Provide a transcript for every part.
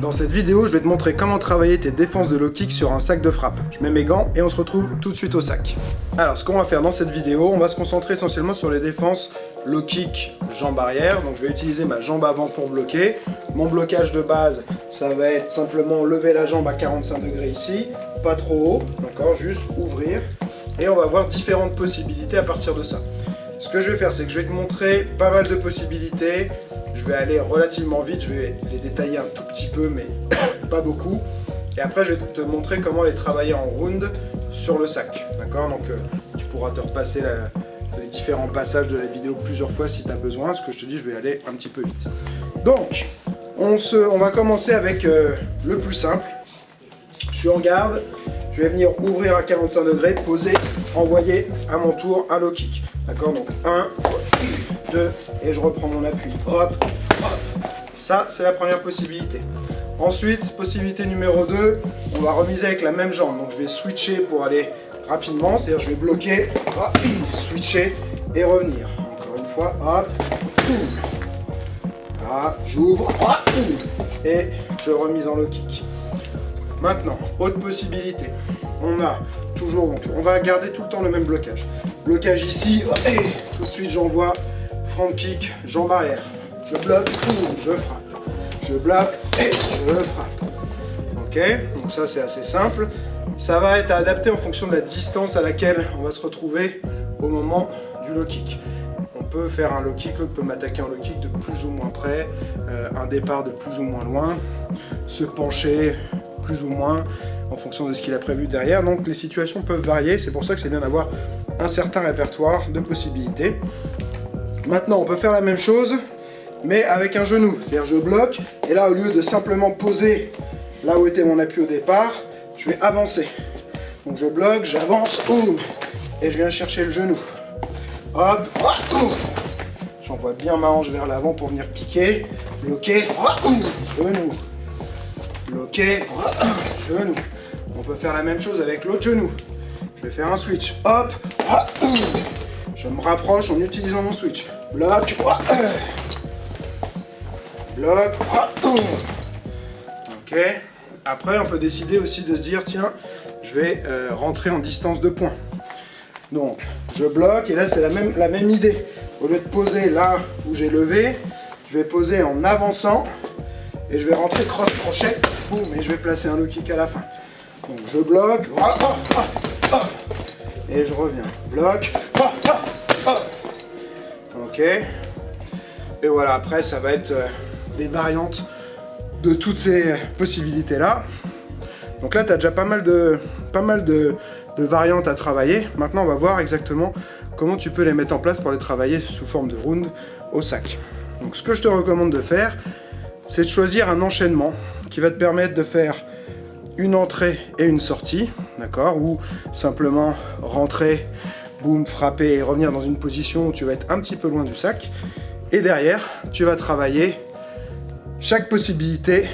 Dans cette vidéo, je vais te montrer comment travailler tes défenses de low kick sur un sac de frappe. Je mets mes gants et on se retrouve tout de suite au sac. Alors, ce qu'on va faire dans cette vidéo, on va se concentrer essentiellement sur les défenses low kick jambe arrière. Donc, je vais utiliser ma jambe avant pour bloquer. Mon blocage de base, ça va être simplement lever la jambe à 45 degrés ici, pas trop haut, d'accord, juste ouvrir. Et on va voir différentes possibilités à partir de ça. Ce que je vais faire, c'est que je vais te montrer pas mal de possibilités. Je vais aller relativement vite, je vais les détailler un tout petit peu, mais pas beaucoup. Et après, je vais te montrer comment les travailler en round sur le sac. D'accord? Donc, tu pourras te repasser les différents passages de la vidéo plusieurs fois si tu as besoin. Ce que je te dis, je vais aller un petit peu vite. Donc, on va commencer avec le plus simple. Je suis en garde. Je vais venir ouvrir à 45 degrés, poser, envoyer à mon tour un low kick. D'accord? Donc 1, 2, et je reprends mon appui. Hop, hop. Ça, c'est la première possibilité. Ensuite, possibilité numéro 2, on va remiser avec la même jambe. Donc je vais switcher pour aller rapidement, c'est-à-dire je vais bloquer, hop, switcher et revenir. Encore une fois, hop, là, j'ouvre, et je remise en low kick. Maintenant, autre possibilité, on a toujours, donc on va garder tout le temps le même blocage. Blocage ici, et tout de suite j'envoie front kick, jambe arrière. Je bloque, je frappe. Je bloque et je frappe. Ok, donc ça c'est assez simple. Ça va être adapté en fonction de la distance à laquelle on va se retrouver au moment du low kick. On peut faire un low kick, l'autre peut m'attaquer en low kick de plus ou moins près, un départ de plus ou moins loin, se pencher plus ou moins en fonction de ce qu'il a prévu derrière. Donc les situations peuvent varier, c'est pour ça que c'est bien d'avoir un certain répertoire de possibilités. Maintenant on peut faire la même chose mais avec un genou, c'est-à-dire je bloque et là au lieu de simplement poser là où était mon appui au départ, je vais avancer. Donc je bloque, j'avance, et je viens chercher le genou. Hop, j'envoie bien ma hanche vers l'avant pour venir piquer, bloquer, genou. Bloqué, genou. On peut faire la même chose avec l'autre genou. Je vais faire un switch. Hop, je me rapproche en utilisant mon switch. Bloc, bloc, ok. Après, on peut décider aussi de se dire, tiens, je vais rentrer en distance de poing. Donc, je bloque et là, c'est la même idée. Au lieu de poser là où j'ai levé, je vais poser en avançant. Et je vais rentrer cross crochet, boum, et je vais placer un low kick à la fin. Donc je bloque, et je reviens. Bloc, ok. Et voilà, après ça va être des variantes de toutes ces possibilités-là. Donc là, tu as déjà pas mal de variantes à travailler. Maintenant, on va voir exactement comment tu peux les mettre en place pour les travailler sous forme de round au sac. Donc ce que je te recommande de faire, c'est de choisir un enchaînement qui va te permettre de faire une entrée et une sortie, d'accord, ou simplement rentrer, boum, frapper et revenir dans une position où tu vas être un petit peu loin du sac. Et derrière, tu vas travailler chaque possibilité,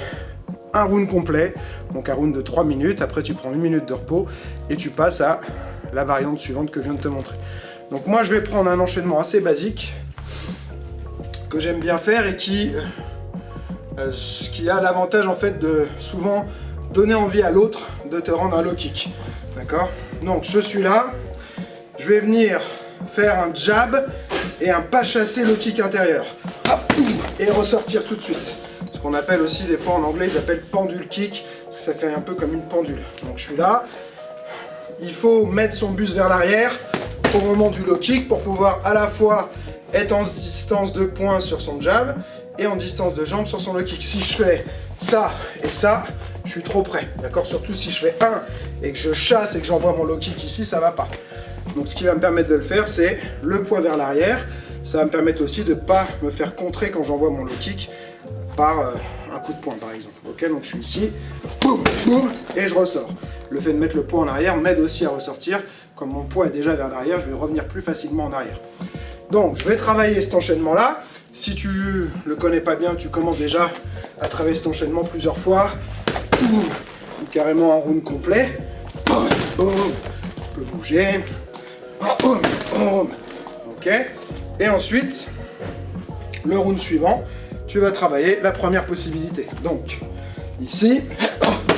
un round complet, donc un round de 3 minutes, après tu prends 1 minute de repos et tu passes à la variante suivante que je viens de te montrer. Donc moi je vais prendre un enchaînement assez basique, que j'aime bien faire et qui a l'avantage en fait de souvent donner envie à l'autre de te rendre un low kick. D'accord? Donc je suis là, je vais venir faire un jab et un pas chassé low kick intérieur. Hop, et ressortir tout de suite. Ce qu'on appelle aussi des fois en anglais, ils appellent pendule kick, parce que ça fait un peu comme une pendule. Donc je suis là, il faut mettre son buste vers l'arrière au moment du low kick pour pouvoir à la fois être en distance de poing sur son jab et en distance de jambe sur son low kick. Si je fais ça et ça, je suis trop près, d'accord? Surtout si je fais un et que je chasse et que j'envoie mon low kick ici, ça va pas. Donc ce qui va me permettre de le faire, c'est le poids vers l'arrière. Ça va me permettre aussi de ne pas me faire contrer quand j'envoie mon low kick par un coup de poing par exemple. Ok, donc je suis ici, boum, boum, et je ressors. Le fait de mettre le poids en arrière m'aide aussi à ressortir. Comme mon poids est déjà vers l'arrière, je vais revenir plus facilement en arrière. Donc je vais travailler cet enchaînement là. Si tu le connais pas bien, tu commences déjà à travailler cet enchaînement plusieurs fois, ou carrément en round complet. Boum, boum, tu peux bouger. Boum, boum. Ok. Et ensuite, le round suivant, tu vas travailler la première possibilité. Donc, ici.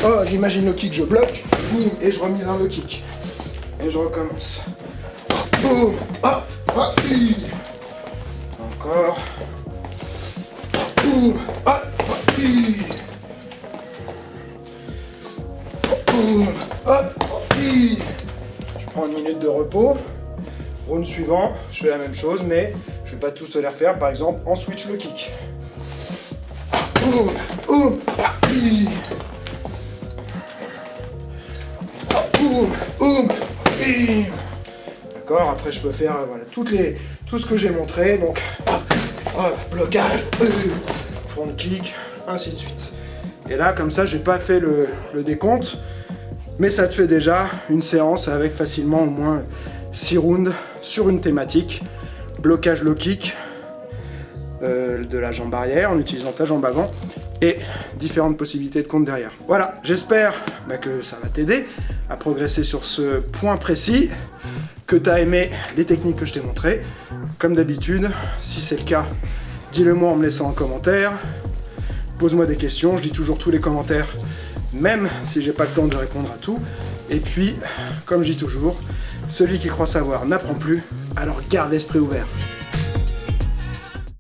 Oh, j'imagine le kick, je bloque, boum, et je remise un low kick. Et je recommence. Boum, hop, hop, encore. Boum, hop, hop, boum, hop, hop. Je prends une minute de repos. Round suivant, je fais la même chose, mais je vais pas tous te les refaire. Par exemple, en switch le kick. Boum, boum, boum, boum, d'accord, après je peux faire voilà, tout ce que j'ai montré, donc blocage, front kick, ainsi de suite. Et là, comme ça, j'ai pas fait le décompte, mais ça te fait déjà une séance avec facilement au moins 6 rounds sur une thématique, blocage low kick, de la jambe arrière en utilisant ta jambe avant et différentes possibilités de compte derrière. Voilà, j'espère que ça va t'aider à progresser sur ce point précis, que tu as aimé les techniques que je t'ai montrées. Comme d'habitude, si c'est le cas, dis-le moi en me laissant en commentaire, pose-moi des questions, je lis toujours tous les commentaires, même si j'ai pas le temps de répondre à tout. Et puis, comme je dis toujours, celui qui croit savoir n'apprend plus, alors garde l'esprit ouvert.